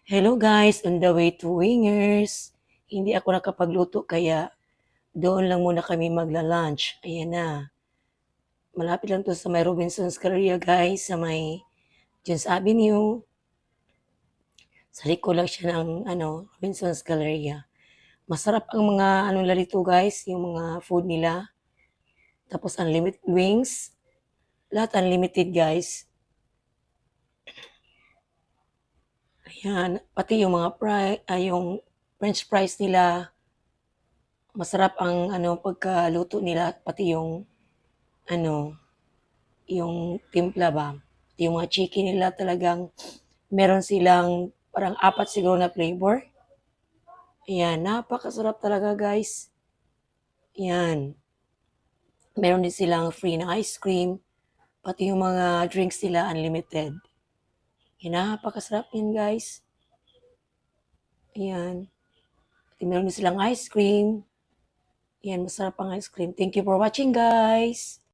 Hello guys, on the way to Wingers. Hindi ako nakapagluto kaya doon lang muna kami magla-lunch. Ayan na. Malapit lang to sa may Robinson's Galleria guys, sa may Jones Avenue. Sa likod lang siya ng Robinson's Galleria. Masarap ang mga nila dito guys, yung mga food nila. Tapos unlimited wings. Lahat unlimited guys. Ayan, pati yung mga yung french fries nila. Masarap ang pagkaluto nila, pati yung ano, yung timpla ba. Yung mga chicken nila talagang meron silang parang apat siguro na flavor. Ayan, napakasarap talaga guys. Ayan, meron din silang free na ice cream, pati yung mga drinks nila unlimited. Ayan, napakasarap yun guys. Ayan, pati meron din silang ice cream. Ayan, masarap ang ice cream. Thank you for watching guys.